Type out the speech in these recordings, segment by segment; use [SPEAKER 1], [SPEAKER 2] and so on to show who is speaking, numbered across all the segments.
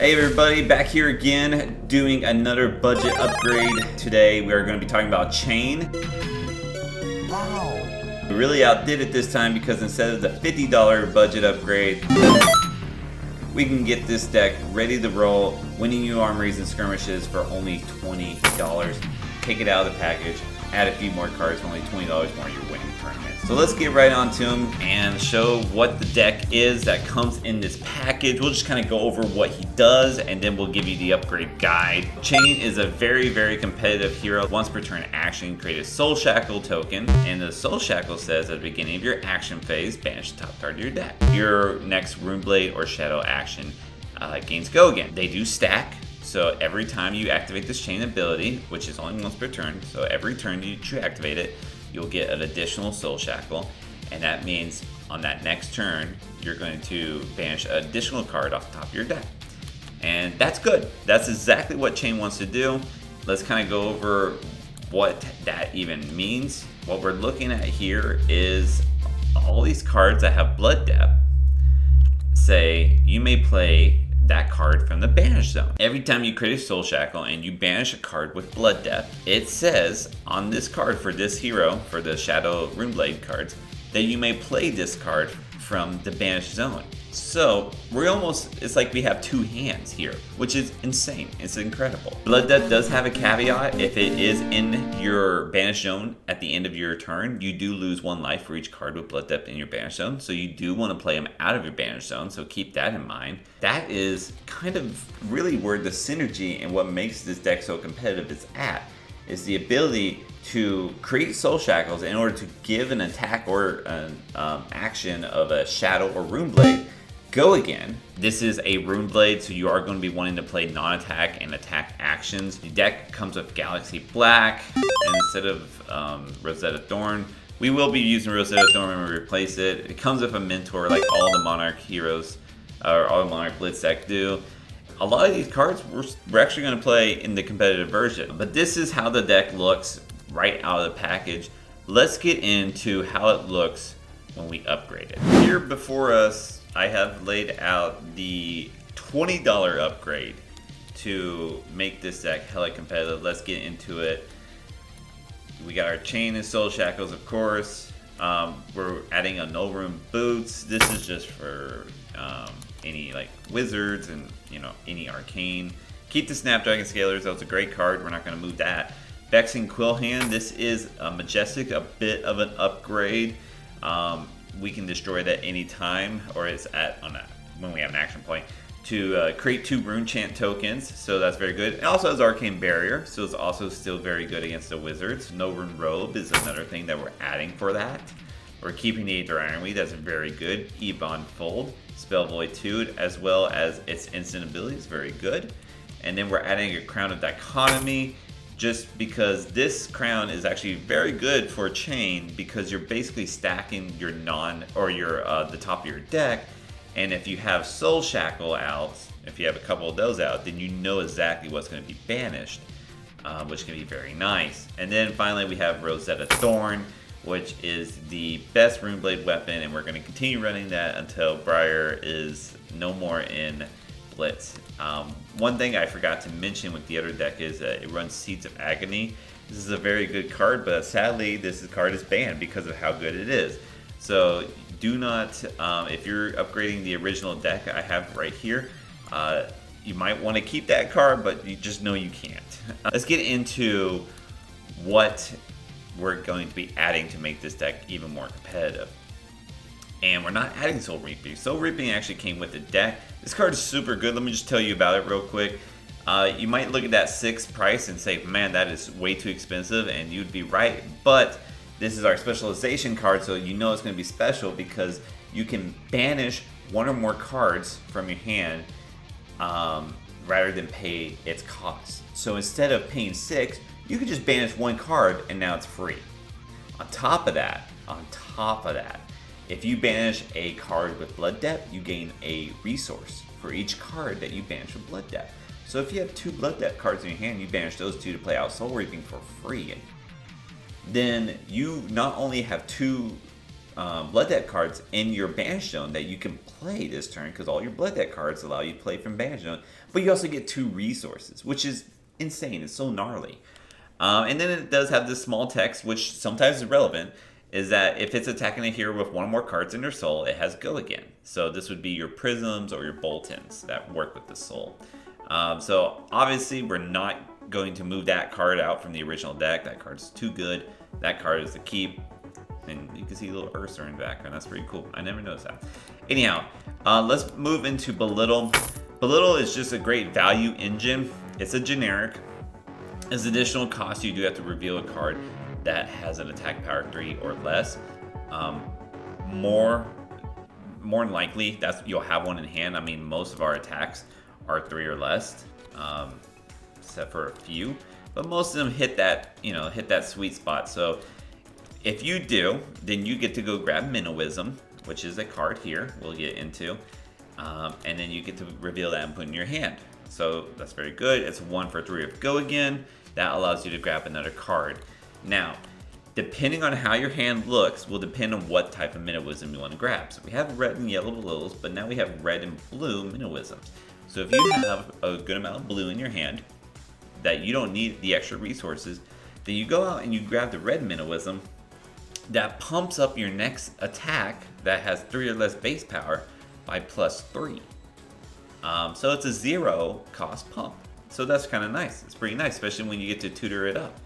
[SPEAKER 1] Hey everybody, back here again doing another budget upgrade. Today we are going to be talking about Chane. Wow. We really outdid it this time because instead of the $50 budget upgrade, we can get this deck ready to roll, winning new armories and skirmishes for only $20. Take it out of the package, add a few more cards for only $20 more, you're winning tournaments. So let's get right on to him and show what the deck is that comes in this package. We'll just kind of go over what he does and then we'll give you the upgrade guide. Chane is a very competitive hero. Once per turn action, create a Soul Shackle token, and the Soul Shackle says at the beginning of your action phase, banish the top card of your deck. Your next Runeblade or Shadow action gains Go Again. They do stack. So every time you activate this Chane ability, which is only once per turn, so every turn you activate it, you'll get an additional Soul Shackle, and that means on that next turn, you're going to banish an additional card off the top of your deck. And that's good. That's exactly what Chane wants to do. Let's kind of go over what that even means. What we're looking at here is all these cards that have Blood Depth say you may play that card from the banish zone. Every time you create a Soul Shackle and you banish a card with Blood Depth, it says on this card for this hero, for the Shadow Runeblade cards, that you may play this card from the banished zone. So it's like we have two hands here, which is insane. It's incredible. Blood Depth does have a caveat. If it is in your banished zone at the end of your turn, you do lose 1 life for each card with Blood Depth in your banished zone. So you do want to play them out of your banished zone. So keep that in mind. That is kind of really where the synergy and what makes this deck so competitive is the ability to create Soul Shackles in order to give an attack or an action of a Shadow or Runeblade Go Again. This is a Runeblade, so you are going to be wanting to play non-attack and attack actions. The deck comes with Galaxy Black, and instead of Rosetta Thorn, we will be using Rosetta Thorn when we replace it. It comes with a mentor like all the Monarch heroes, or all the Monarch Blitz Deck do. A lot of these cards we're actually going to play in the competitive version, but this is how the deck looks right out of the package. Let's get into how it looks when we upgrade it. Here before us, I have laid out the $20 upgrade to make this deck hella competitive. Let's get into it. We got our Chane and Soul Shackles, of course. We're adding a No Room Boots. This is just for any like wizards and any arcane. Keep the Snapdragon Scalers. That was a great card. We're not going to move that. Vexing Quillhand. This is a Majestic, a bit of an upgrade. We can destroy that anytime, or it's when we have an action point, to create 2 Rune Chant tokens, so that's very good. It also has Arcane Barrier, so it's also still very good against the wizards. No Rune Robe is another thing that we're adding for that. We're keeping the Aether Ironweed, that's very good. Ebon Fold, Spell Voitude, as well as its instant ability is very good. And then we're adding a Crown of Dichotomy, just because this crown is actually very good for Chane, because you're basically stacking your the top of your deck, and if you have Soul Shackle out, if you have a couple of those out, then you know exactly what's going to be banished, which can be very nice. And then finally we have Rosetta Thorn, which is the best Runeblade weapon, and we're going to continue running that until Briar is no more in Blitz. One thing I forgot to mention with the other deck is that it runs Seeds of Agony. This is a very good card, but sadly this card is banned because of how good it is. So do not, if you're upgrading the original deck I have right here, you might want to keep that card, but you just know you can't. Let's get into what we're going to be adding to make this deck even more competitive. And we're not adding Soul Reaping. Soul Reaping actually came with the deck. This card is super good. Let me just tell you about it real quick. You might look at that 6th price and say, man, that is way too expensive, and you'd be right. But this is our specialization card, so you know it's going to be special because you can banish 1 or more cards from your hand rather than pay its cost. So instead of paying 6, you can just banish 1 card and now it's free. On top of that, if you banish a card with Blood Depth, you gain a resource for each card that you banish with Blood Depth. So if you have 2 Blood Depth cards in your hand, you banish those 2 to play out Soul Reaping for free. Then you not only have 2 Blood Deck cards in your Banish Zone that you can play this turn, because all your Blood Deck cards allow you to play from Banish Zone. But you also get 2 resources, which is insane. It's so gnarly. And then it does have this small text, which sometimes is relevant, is that if it's attacking a hero with 1 or more cards in their soul, it has Go Again. So this would be your Prisms or your Boltons that work with the soul. So obviously we're not going to move that card out from the original deck. That card is too good. That card is the keep. And you can see a little Ursa in the background. That's pretty cool. I never noticed that. Anyhow, let's move into Belittle. Belittle is just a great value engine. It's a generic. As additional cost, you do have to reveal a card that has an attack power 3 or less. More than likely, you'll have one in hand. I mean, most of our attacks are 3 or less, except for a few. But most of them hit that sweet spot. So if you do, then you get to go grab Minnowism, which is a card here we'll get into. And then you get to reveal that and put in your hand. So that's very good. It's 1 for 3 of Go Again. That allows you to grab another card. Now, depending on how your hand looks will depend on what type of Minnowism you want to grab. So we have red and yellow Belillos, but now we have red and blue Minnowisms. So if you have a good amount of blue in your hand that you don't need the extra resources, then you go out and you grab the red Minnowism that pumps up your next attack that has 3 or less base power by +3. So it's a 0 cost pump. So that's kind of nice. It's pretty nice, especially when you get to tutor it up.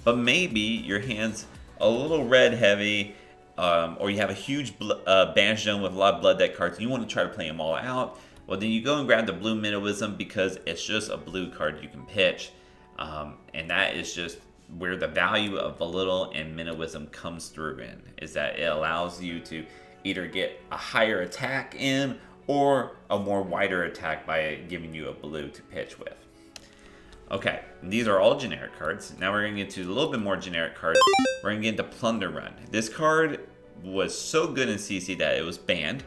[SPEAKER 1] But maybe your hand's a little red heavy, or you have a huge Banish Zone with a lot of Blood Deck cards and you want to try to play them all out. Well, then you go and grab the blue Minnowism because it's just a blue card you can pitch. And that is just where the value of Belittle and Minnowism comes through in, is that it allows you to either get a higher attack in or a more wider attack by giving you a blue to pitch with. Okay, these are all generic cards. Now we're going to get to a little bit more generic cards. We're going to get into Plunder Run. This card was so good in CC that it was banned,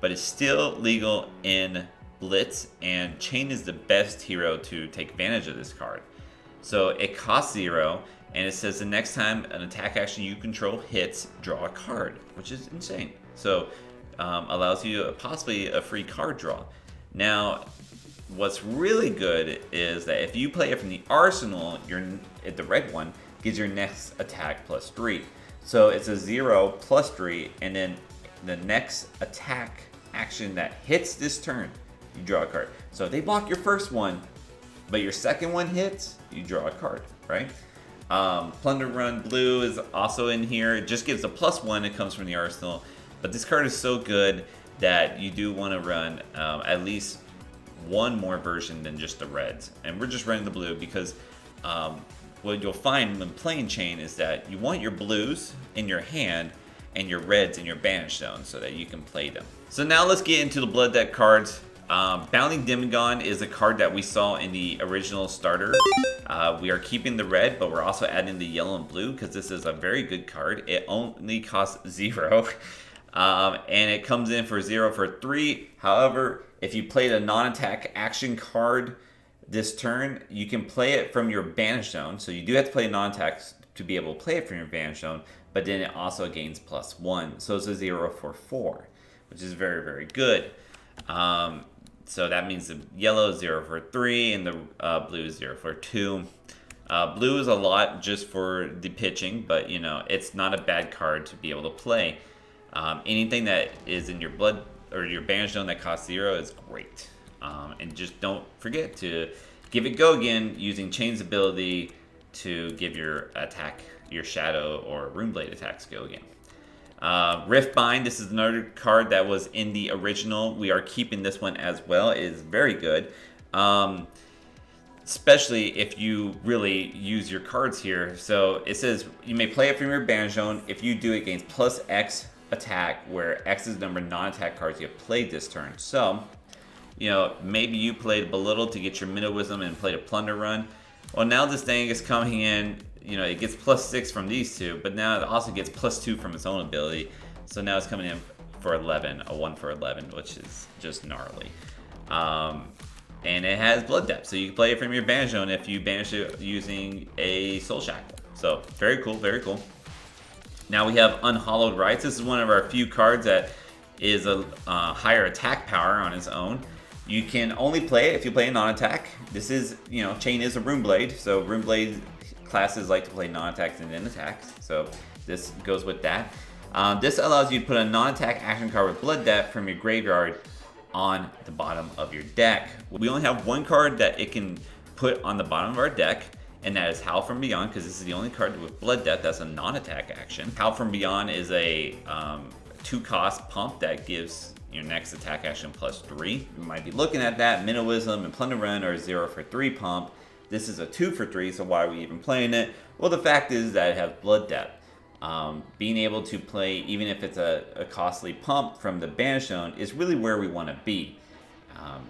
[SPEAKER 1] but it's still legal in Blitz, and Chane is the best hero to take advantage of this card. So it costs 0, and it says the next time an attack action you control hits, draw a card, which is insane. So allows you possibly a free card draw. Now, what's really good is that if you play it from the arsenal, the red one gives your next attack +3. So it's a 0 +3, and then the next attack action that hits this turn, you draw a card. So if they block your first one, but your second one hits, you draw a card, right? Plunder Run Blue is also in here. It just gives a +1, it comes from the arsenal. But this card is so good that you do want to run at least one more version than just the reds. And we're just running the blue because what you'll find when playing Chane is that you want your blues in your hand and your reds in your Banish Zone so that you can play them. So now let's get into the Blood Deck cards. Bounding Demigod is a card that we saw in the original starter. We are keeping the red, but we're also adding the yellow and blue because this is a very good card. It only costs 0. And it comes in for 0 for 3. However, if you played a non-attack action card this turn, you can play it from your Banish Zone. So you do have to play a non-attack to be able to play it from your Banish Zone, but then it also gains +1. So it's a 0 for 4, which is very, very good. So that means the yellow is 0 for 3 and the blue is 0 for 2. Blue is a lot just for the pitching, but you know, it's not a bad card to be able to play. Anything that is in your blood or your Banish Zone that costs 0 is great. And just don't forget to give it Go Again using Chane's ability to give your attack, your Shadow or Runeblade attacks Go Again. Riftbind, this is another card that was in the original. We are keeping this one as well. It is very good. Especially if you really use your cards here. So it says you may play it from your Banish Zone. If you do, it gains +X attack, where X is the number of non-attack cards you have played this turn. So, you know, maybe you played Belittle to get your Minnowism and played a Plunder Run. Well, now this thing is coming in, you know, it gets +6 from these two, but now it also gets +2 from its own ability. So now it's coming in for 11, a 1 for 11, which is just gnarly. And it has Blood Depth, so you can play it from your Banish Zone if you banish it using a Soul Shackle. So very cool, very cool. Now we have Unhallowed Rites. This is one of our few cards that is a higher attack power on its own. You can only play it if you play a non-attack. This is, you know, Chane is a Rune Blade, so Rune Blade classes like to play non-attacks and then attacks. So this goes with that. This allows you to put a non-attack action card with Blood Debt from your graveyard on the bottom of your deck. We only have one card that it can put on the bottom of our deck, and that is Howl from Beyond, because this is the only card with Blood Debt that's a non-attack action. Howl from Beyond is a 2-cost pump that gives your next attack action +3. You might be looking at that. Minnow Wisdom and Plunder Run are 0 for 3 pump. This is a 2 for 3, so why are we even playing it? Well, the fact is that it has Blood Debt. Being able to play, even if it's a costly pump from the Banish Zone, is really where we want to be.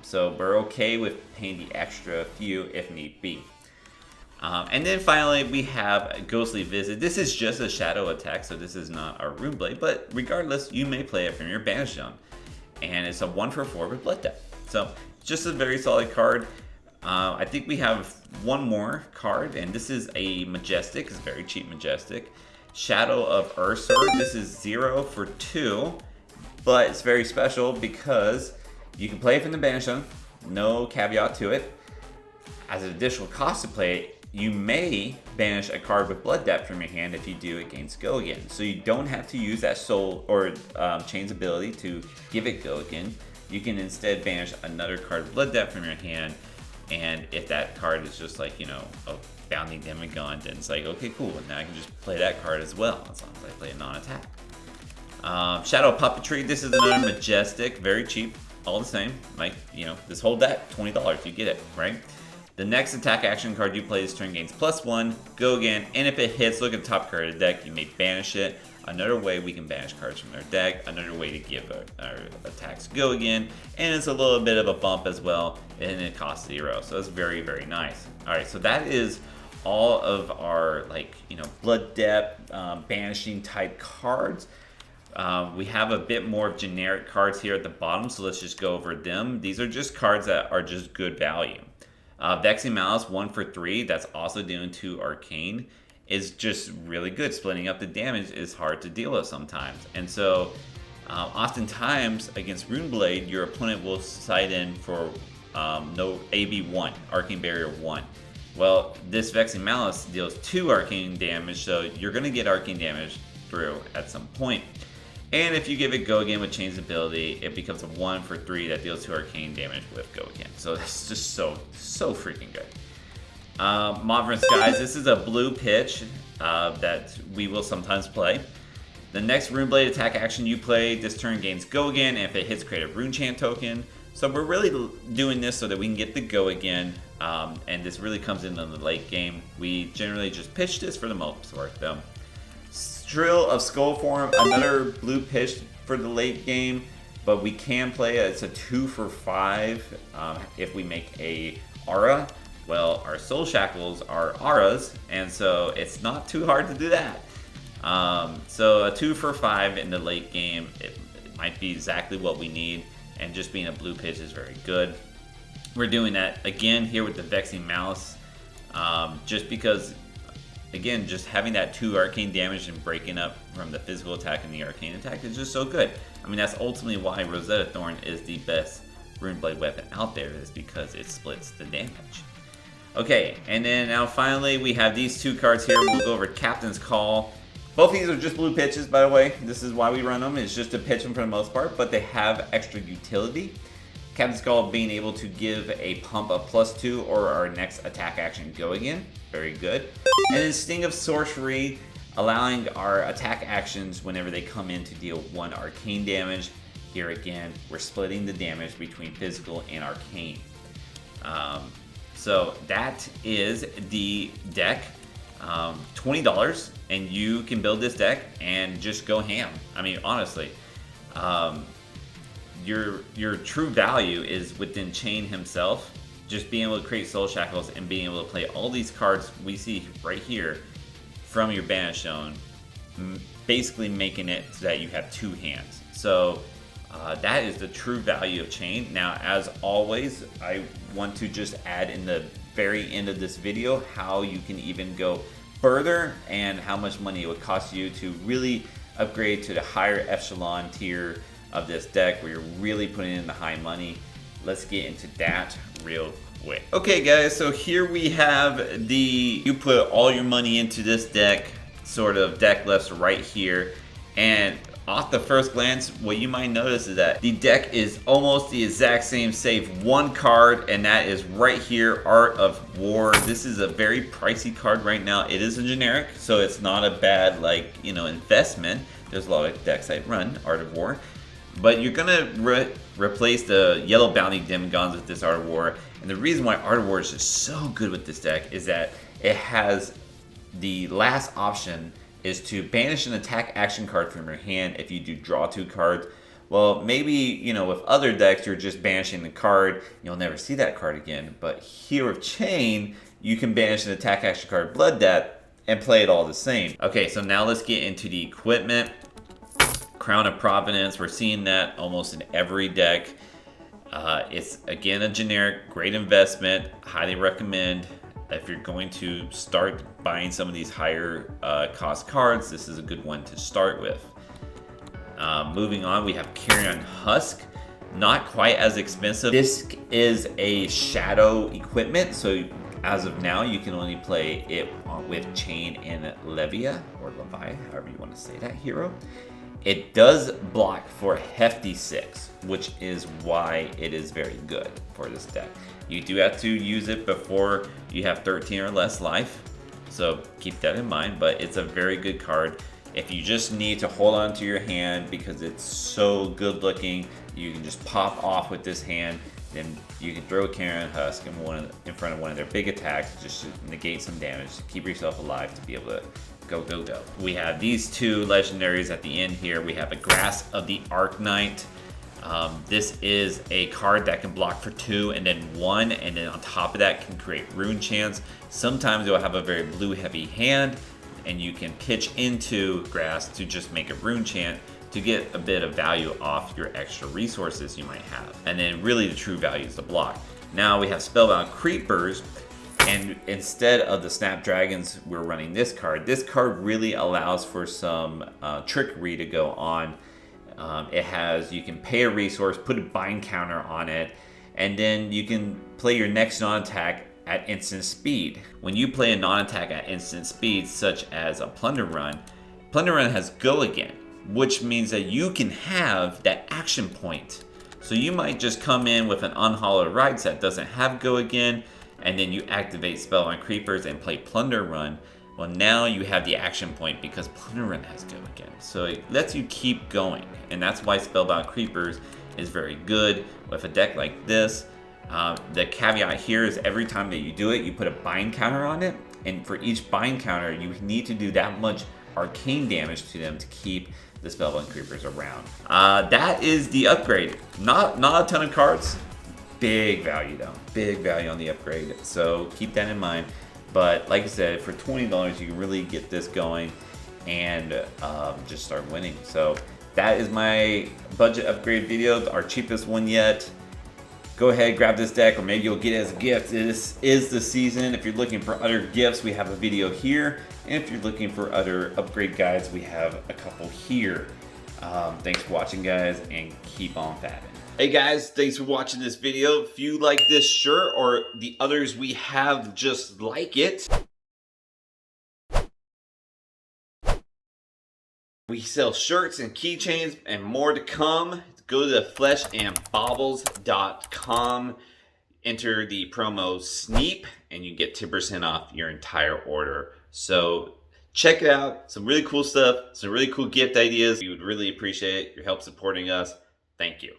[SPEAKER 1] So we're okay with paying the extra few if need be. And then finally, we have Ghostly Visit. This is just a shadow attack, so this is not our Rune Blade, but regardless, you may play it from your Banish Zone. And it's a 1 for 4 with Blood Debt. So, just a very solid card. I think we have one more card, and this is a Majestic. It's a very cheap Majestic. Shadow of Ursur. This is 0 for 2, but it's very special because you can play it from the Banish Zone. No caveat to it. As an additional cost to play it, you may banish a card with Blood Debt from your hand. If you do, it gains Go Again. So you don't have to use that Soul or Chane's ability to give it Go Again. You can instead banish another card with Blood Debt from your hand, and if that card is just like, you know, a Bounding Demigod, then it's like, okay, cool, and now I can just play that card as well, as long as I play a non-attack. Shadow Puppetry, this is another Majestic, very cheap, all the same. Like, you know, this whole deck, $20, you get it, right? The next attack action card you play this turn gains +1, Go Again, and if it hits, look at the top card of the deck, you may banish it. Another way we can banish cards from their deck, another way to give our attacks Go Again, and it's a little bit of a bump as well, and it costs 0, so it's very, very nice. Alright, so that is all of our, like, you know, Blood Debt, banishing type cards. We have a bit more of generic cards here at the bottom, so let's just go over them. These are just cards that are just good value. Vexing Malice, 1 for 3, that's also doing 2 Arcane, is just really good. Splitting up the damage is hard to deal with sometimes. And so, oftentimes, against Rune Blade, your opponent will side in for no AB1, Arcane Barrier 1. Well, this Vexing Malice deals 2 Arcane damage, so you're going to get Arcane damage through at some point. And if you give it Go Again with Chane's ability, it becomes a 1 for 3 that deals 2 Arcane damage with Go Again. So that's just so freaking good. Modern Skies, this is a blue pitch that we will sometimes play. The next Rune Blade attack action you play this turn gains Go Again, and if it hits, create a Rune Chant token. So we're really doing this so that we can get the Go Again, and this really comes in on the late game. We generally just pitch this for the most part though. Strill of Skull Form, another blue pitch for the late game, but we can play it. It's a 2 for 5 if we make a Aura. Well, our Soul Shackles are auras, and so it's not too hard to do that. So a 2 for 5 in the late game, it might be exactly what we need, and just being a blue pitch is very good. We're doing that again here with the Vexing Malice, just because, again, just having that 2 Arcane damage and breaking up from the physical attack and the Arcane attack is just so good. I mean, that's ultimately why Rosetta Thorn is the best Rune Blade weapon out there, is because it splits the damage. Okay, and then now finally we have these 2 cards here. We'll go over Captain's Call. Both of these are just blue pitches, by the way. This is why we run them. It's just to pitch them for the most part, but they have extra utility. Captain's Call being able to give a pump of +2 or our next attack action Go Again. Very good. And then Sting of Sorcery, allowing our attack actions whenever they come in to deal 1 Arcane damage. Here again, we're splitting the damage between physical and Arcane. So that is the deck. $20, and you can build this deck and just go ham. I mean, honestly, your true value is within Chane himself. Just being able to create Soul Shackles and being able to play all these cards we see right here from your Banish Zone, basically making it so that you have 2 hands. So that is the true value of Chane. Now, as always, I want to just add in the very end of this video how you can even go further and how much money it would cost you to really upgrade to the higher echelon tier of this deck where you're really putting in the high money. Let's get into that real quick. Okay guys, so here we have you put all your money into this deck, sort of deck list right here, and off the first glance, what you might notice is that the deck is almost the exact same, save one card, and that is right here, Art of War. This is a very pricey card right now. It is a generic, so it's not a bad, like, you know, investment. There's a lot of decks that run Art of War. But you're gonna replace the yellow bounty demigons with this Art of War. And the reason why Art of War is just so good with this deck is that it has the last option is to banish an attack action card from your hand if you do draw 2 cards. Well, maybe, you know, with other decks, you're just banishing the card. You'll never see that card again. But here with Chane, you can banish an attack action card, Blood Debt, and play it all the same. Okay, so now let's get into the equipment. Crown of Providence, we're seeing that almost in every deck. It's, again, a generic, great investment. Highly recommend. If you're going to start buying some of these higher cost cards, this is a good one to start with. Moving on, we have Carrion Husk. Not quite as expensive. This is a shadow equipment, so as of now, you can only play it with Chane and Levia, or Levi, however you want to say that hero. It does block for hefty 6, which is why it is very good for this deck. You do have to use it before you have 13 or less life, so keep that in mind, but it's a very good card. If you just need to hold on to your hand because it's so good looking, you can just pop off with this hand, then you can throw a Carrion Husk in front of one of their big attacks just to negate some damage, to keep yourself alive, to be able to go, go, go. We have these 2 legendaries at the end here. We have a Grasp of the Arknight. This is a card that can block for 2 and then 1, and then on top of that can create rune chance. Sometimes you'll have a very blue heavy hand, and you can pitch into Grasp to just make a rune chant to get a bit of value off your extra resources you might have. And then really the true value is the block. Now we have Spellbound Creepers, and instead of the Snapdragons, we're running this card. This card really allows for some trickery to go on. It has, you can pay a resource, put a bind counter on it, and then you can play your next non-attack at instant speed. When you play a non-attack at instant speed, such as a Plunder Run has Go Again, which means that you can have that action point. So you might just come in with an unhallowed rights that doesn't have Go Again, and then you activate Spellbound Creepers and play Plunder Run. Well, now you have the action point because Plunder Run has Go Again. So it lets you keep going, and that's why Spellbound Creepers is very good with a deck like this. The caveat here is every time that you do it, you put a bind counter on it, and for each bind counter, you need to do that much arcane damage to them to keep the Spellbound Creepers around. That is the upgrade. Not a ton of cards. Big value though. Big value on the upgrade. So keep that in mind. But like I said, for $20, you can really get this going and just start winning. So that is my budget upgrade video, our cheapest one yet. Go ahead, grab this deck, or maybe you'll get it as a gift. This is the season. If you're looking for other gifts, we have a video here. And if you're looking for other upgrade guides, we have a couple here. Thanks for watching, guys, and keep on fabbing. Hey guys, thanks for watching this video. If you like this shirt or the others we have just like it, we sell shirts and keychains and more to come. Go to fleshandbaubles.com, enter the promo Sneep, and you get 10% off your entire order. So check it out. Some really cool stuff, some really cool gift ideas. We would really appreciate your help supporting us. Thank you.